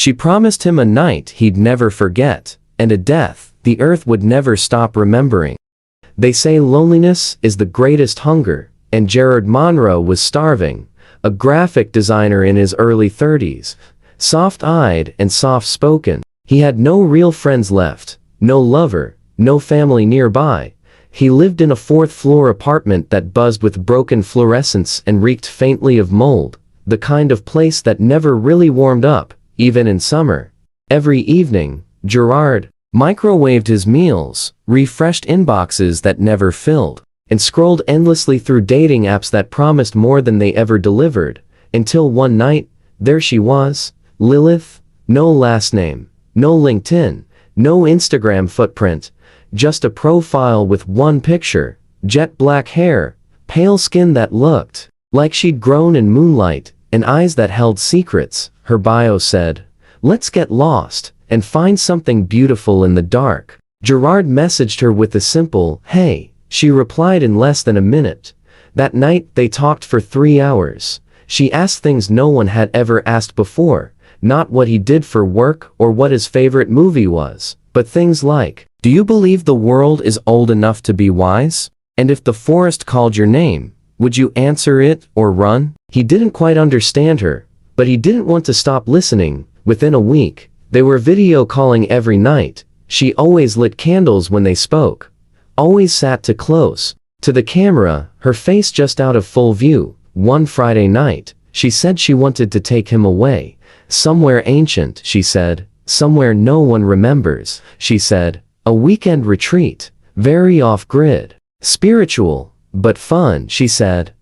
She promised him a night he'd never forget, and a death the earth would never stop remembering. They say loneliness is the greatest hunger, and Gerard Monroe was starving, a graphic designer in his early 30s, soft-eyed and soft-spoken. He had no real friends left, no lover, no family nearby. He lived in a fourth-floor apartment that buzzed with broken fluorescents and reeked faintly of mold, the kind of place that never really warmed up, even in summer. Every evening, Gerard microwaved his meals, refreshed inboxes that never filled, and scrolled endlessly through dating apps that promised more than they ever delivered, until one night, there she was, Lilith, no last name, no LinkedIn, no Instagram footprint, just a profile with one picture, jet black hair, pale skin that looked like she'd grown in moonlight, and eyes that held secrets. Her bio said, "Let's get lost and find something beautiful in the dark." Gerard messaged her with a simple, "Hey." She replied in less than a minute. That night they talked for 3 hours. She asked things no one had ever asked before, not what he did for work or what his favorite movie was, but things like, "Do you believe the world is old enough to be wise? And if the forest called your name, would you answer it or run?" He didn't quite understand her, but he didn't want to stop listening. Within a week, they were video calling every night. She always lit candles when they spoke, always sat too close to the camera, her face just out of full view. One Friday night, she said she wanted to take him away. Somewhere ancient, she said. Somewhere no one remembers, she said. A weekend retreat. Very off-grid. Spiritual, but fun, she said.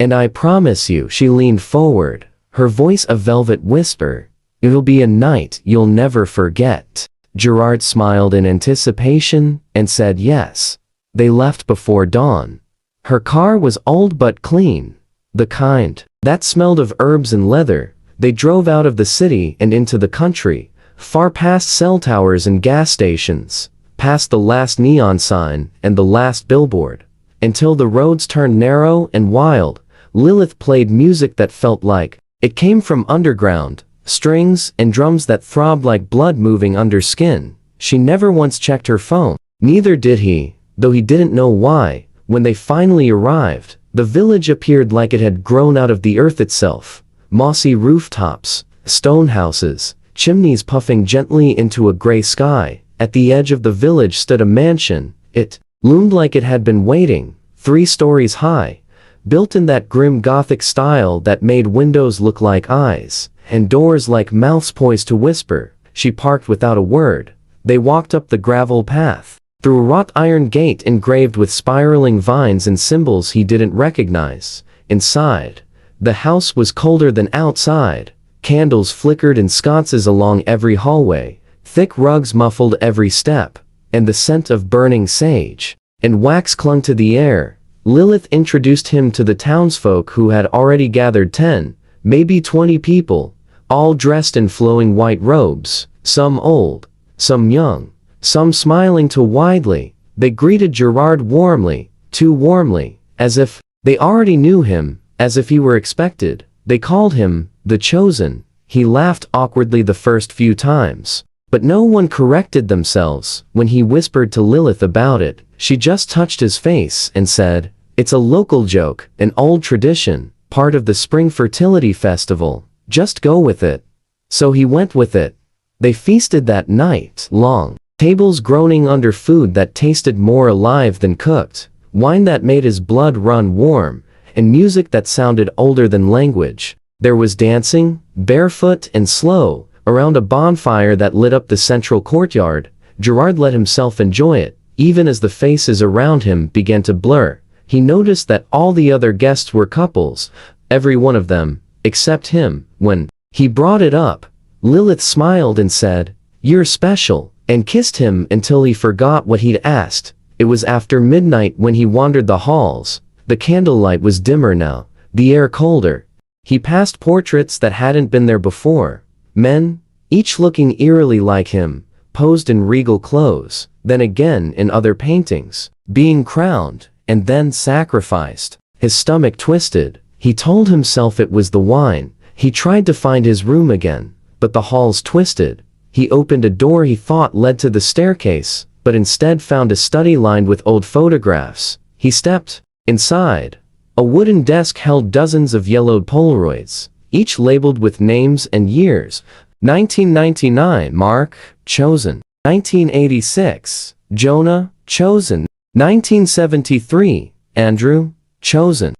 "And I promise you," she leaned forward, her voice a velvet whisper, "it'll be a night you'll never forget." Gerard smiled in anticipation and said yes. They left before dawn. Her car was old but clean, the kind that smelled of herbs and leather. They drove out of the city and into the country, far past cell towers and gas stations, past the last neon sign and the last billboard, until the roads turned narrow and wild. Lilith played music that felt like it came from underground, strings and drums that throbbed like blood moving under skin. She never once checked her phone. Neither did he, though he didn't know why. When they finally arrived, the village appeared like it had grown out of the earth itself. Mossy rooftops, stone houses, chimneys puffing gently into a gray sky. At the edge of the village stood a mansion. It loomed like it had been waiting, 3 stories high, built in that grim Gothic style that made windows look like eyes, and doors like mouths poised to whisper. She parked without a word. They walked up the gravel path, through a wrought iron gate engraved with spiraling vines and symbols he didn't recognize. Inside, the house was colder than outside. Candles flickered in sconces along every hallway, thick rugs muffled every step, and the scent of burning sage and wax clung to the air. Lilith introduced him to the townsfolk who had already gathered 10, maybe 20 people, all dressed in flowing white robes, some old, some young, some smiling too widely. They greeted Gerard warmly, too warmly, as if they already knew him, as if he were expected. They called him the Chosen. He laughed awkwardly the first few times, but no one corrected themselves. When he whispered to Lilith about it, she just touched his face and said, "It's a local joke, an old tradition, part of the spring fertility festival. Just go with it." So he went with it. They feasted that night long, tables groaning under food that tasted more alive than cooked, wine that made his blood run warm, and music that sounded older than language. There was dancing, barefoot and slow, around a bonfire that lit up the central courtyard. Gerard let himself enjoy it, even as the faces around him began to blur. He noticed that all the other guests were couples, every one of them, except him. When he brought it up, Lilith smiled and said, "You're special," and kissed him until he forgot what he'd asked. It was after midnight when he wandered the halls. The candlelight was dimmer now, the air colder. He passed portraits that hadn't been there before. Men, each looking eerily like him, posed in regal clothes, then again in other paintings, being crowned, and then sacrificed. His stomach twisted. He told himself it was the wine. He tried to find his room again, but the halls twisted. He opened a door he thought led to the staircase, but instead found a study lined with old photographs. He stepped inside. A wooden desk held dozens of yellowed Polaroids, each labeled with names and years. 1999, Mark, chosen. 1986, Jonah, chosen. 1973, Andrew, chosen.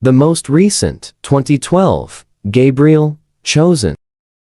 The most recent, 2012, Gabriel, chosen.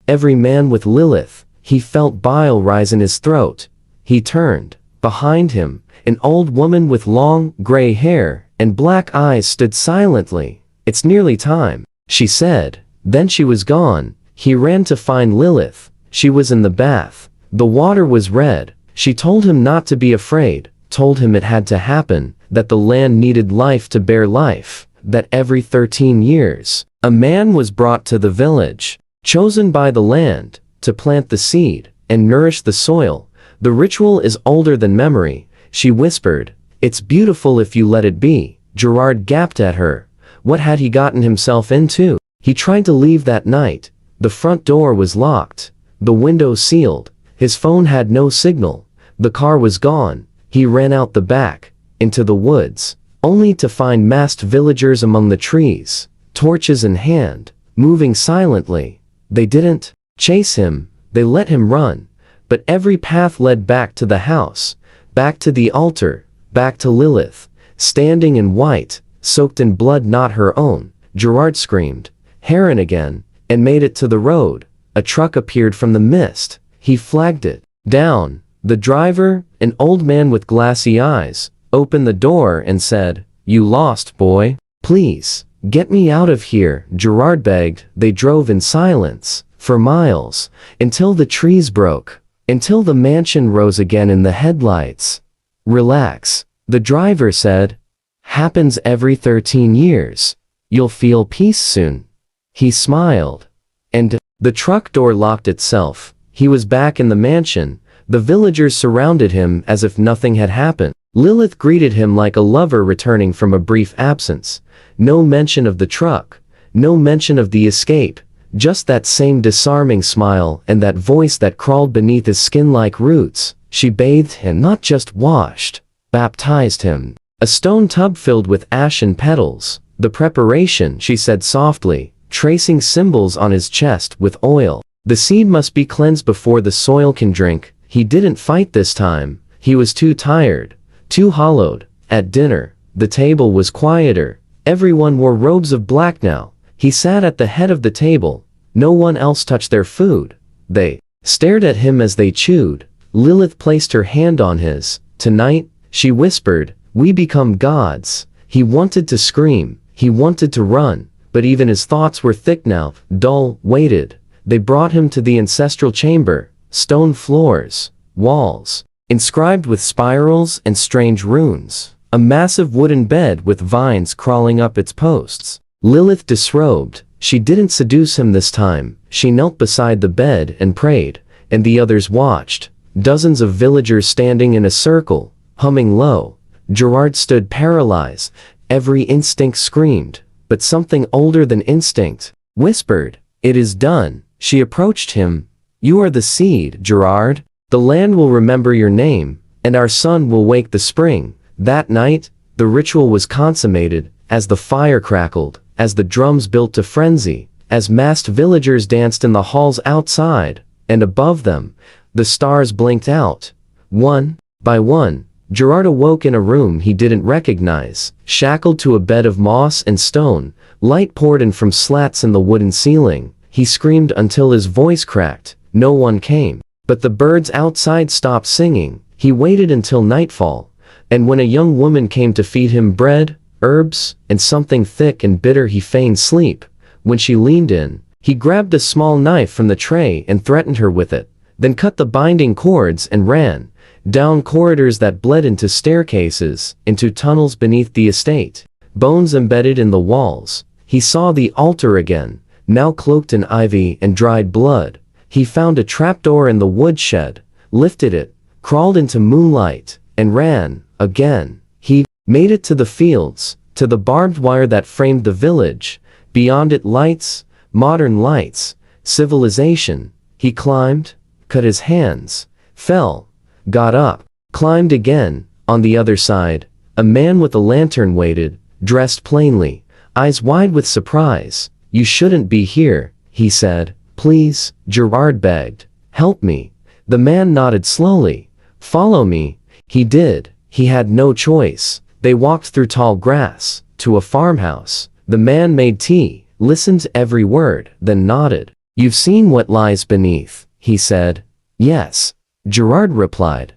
Every man with Lilith. He felt bile rise in his throat. He turned. Behind him, an old woman with long, gray hair and black eyes stood silently. "It's nearly time," she said. Then she was gone. He ran to find Lilith. She was in the bath. The water was red. She told him not to be afraid, told him it had to happen, that the land needed life to bear life, that every 13 years, a man was brought to the village, chosen by the land, to plant the seed and nourish the soil. The ritual is older than memory, she whispered. It's beautiful if you let it be. Gerard gaped at her. What had he gotten himself into? He tried to leave that night. The front door was locked, the window sealed. His phone had no signal. The car was gone. He ran out the back, into the woods, only to find masked villagers among the trees, torches in hand, moving silently. They didn't chase him, they let him run. But every path led back to the house, back to the altar, back to Lilith, standing in white, soaked in blood not her own. Gerard screamed, "Heron again," and made it to the road. A truck appeared from the mist. He flagged it down. The driver, an old man with glassy eyes, opened the door and said, "You lost, boy. Please, get me out of here," Gerard begged. They drove in silence, for miles, until the trees broke, until the mansion rose again in the headlights. "Relax," the driver said. "Happens every 13 years. You'll feel peace soon." He smiled. And the truck door locked itself. He was back in the mansion. The villagers surrounded him as if nothing had happened. Lilith greeted him like a lover returning from a brief absence. No mention of the truck, no mention of the escape, just that same disarming smile and that voice that crawled beneath his skin like roots. She bathed him, not just washed, baptized him. A stone tub filled with ashen petals. "The preparation," she said softly, tracing symbols on his chest with oil. "The seed must be cleansed before the soil can drink." He didn't fight this time. He was too tired, too hollowed. At dinner, the table was quieter. Everyone wore robes of black now. He sat at the head of the table. No one else touched their food. They stared at him as they chewed. Lilith placed her hand on his. "Tonight," she whispered, "we become gods." He wanted to scream. He wanted to run. But even his thoughts were thick now, dull, weighted. They brought him to the ancestral chamber. Stone floors, walls, inscribed with spirals and strange runes. A massive wooden bed with vines crawling up its posts. Lilith disrobed. She didn't seduce him this time. She knelt beside the bed and prayed, and the others watched. Dozens of villagers standing in a circle, humming low. Gerard stood paralyzed. Every instinct screamed, but something older than instinct whispered, "It is done." She approached him. "You are the seed, Gerard. The land will remember your name, and our son will wake the spring." That night, the ritual was consummated, as the fire crackled, as the drums built to frenzy, as masked villagers danced in the halls outside, and above them, the stars blinked out. One by one, Gerard awoke in a room he didn't recognize, shackled to a bed of moss and stone. Light poured in from slats in the wooden ceiling. He screamed until his voice cracked. No one came. But the birds outside stopped singing. He waited until nightfall. And when a young woman came to feed him bread, herbs, and something thick and bitter, he feigned sleep. When she leaned in, he grabbed a small knife from the tray and threatened her with it, then cut the binding cords and ran, down corridors that bled into staircases, into tunnels beneath the estate, bones embedded in the walls. He saw the altar again, now cloaked in ivy and dried blood. He found a trapdoor in the woodshed, lifted it, crawled into moonlight, and ran, again. He made it to the fields, to the barbed wire that framed the village. Beyond it lights, modern lights, civilization. He climbed, cut his hands, fell, got up, climbed again. On the other side, a man with a lantern waited, dressed plainly, eyes wide with surprise. "You shouldn't be here," he said. "Please," Gerard begged. "Help me." The man nodded slowly. "Follow me." He did. He had no choice. They walked through tall grass, to a farmhouse. The man made tea, listened to every word, then nodded. "You've seen what lies beneath," he said. "Yes," Gerard replied.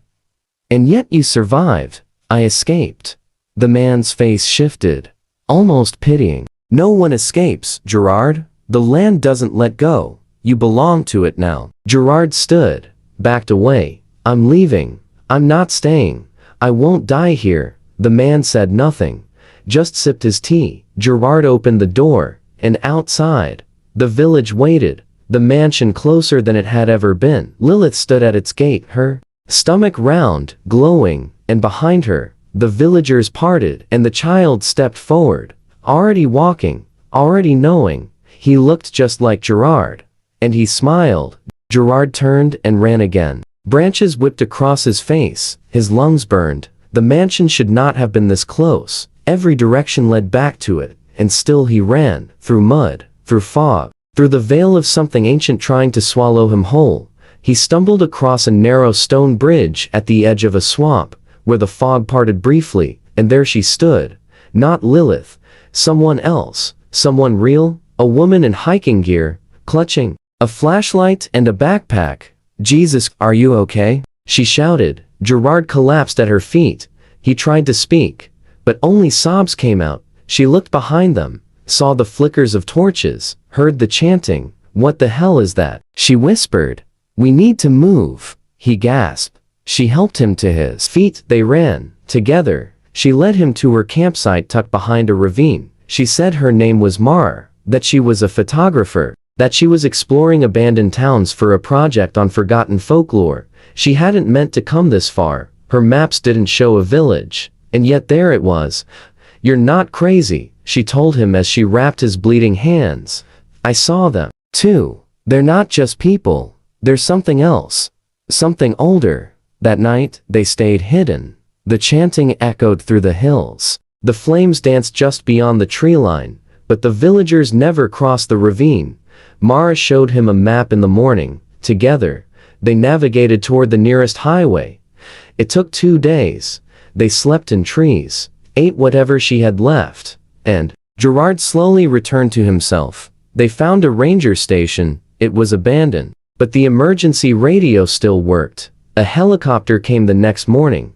"And yet you survived." "I escaped." The man's face shifted, almost pitying. "No one escapes, Gerard. The land doesn't let go. You belong to it now." Gerard stood, backed away. "I'm leaving. I'm not staying. I won't die here." The man said nothing, just sipped his tea. Gerard opened the door, and outside, the village waited, the mansion closer than it had ever been. Lilith stood at its gate, her stomach round, glowing, and behind her, the villagers parted, and the child stepped forward, already walking, already knowing. He looked just like Gerard, and he smiled. Gerard turned and ran again. Branches whipped across his face, his lungs burned. The mansion should not have been this close. Every direction led back to it, and still he ran, through mud, through fog, through the veil of something ancient trying to swallow him whole. He stumbled across a narrow stone bridge at the edge of a swamp, where the fog parted briefly, and there she stood. Not Lilith, someone else, someone real, a woman in hiking gear, clutching a flashlight and a backpack. "Jesus, are you okay?" she shouted. Gerard collapsed at her feet. He tried to speak, but only sobs came out. She looked behind them, saw the flickers of torches, heard the chanting. "What the hell is that?" she whispered. "We need to move," he gasped. She helped him to his feet. They ran, together. She led him to her campsite tucked behind a ravine. She said her name was Mar, that she was a photographer, that she was exploring abandoned towns for a project on forgotten folklore. She hadn't meant to come this far. Her maps didn't show a village, and yet there it was. "You're not crazy," she told him as she wrapped his bleeding hands. "I saw them, too. They're not just people. There's something else. Something older." That night, they stayed hidden. The chanting echoed through the hills. The flames danced just beyond the tree line, but the villagers never crossed the ravine. Mara showed him a map in the morning. Together, they navigated toward the nearest highway. It took 2 days. They slept in trees, ate whatever she had left, and Gerard slowly returned to himself. They found a ranger station. It was abandoned, but the emergency radio still worked. A helicopter came the next morning.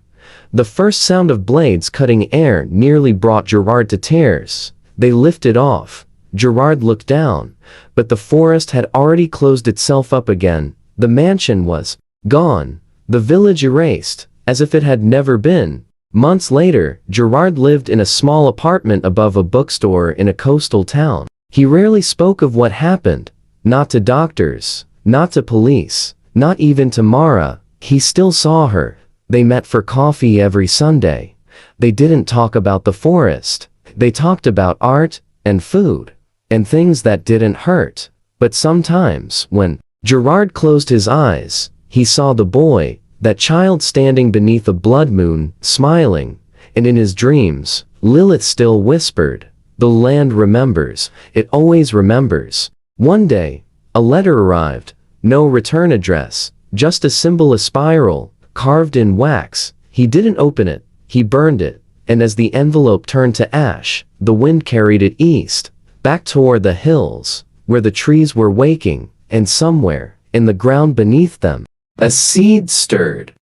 The first sound of blades cutting air nearly brought Gerard to tears. They lifted off. Gerard looked down, but the forest had already closed itself up again. The mansion was gone, the village erased, as if it had never been. Months later, Gerard lived in a small apartment above a bookstore in a coastal town. He rarely spoke of what happened, not to doctors, not to police, not even to Mara. He still saw her. They met for coffee every Sunday. They didn't talk about the forest. They talked about art, and food, and things that didn't hurt. But sometimes, when Gerard closed his eyes, he saw the boy, that child standing beneath a blood moon, smiling, and in his dreams, Lilith still whispered, "The land remembers, it always remembers." One day, a letter arrived, no return address, just a symbol, a spiral, carved in wax. He didn't open it, he burned it, and as the envelope turned to ash, the wind carried it east, back toward the hills, where the trees were waking, and somewhere, in the ground beneath them, a seed stirred.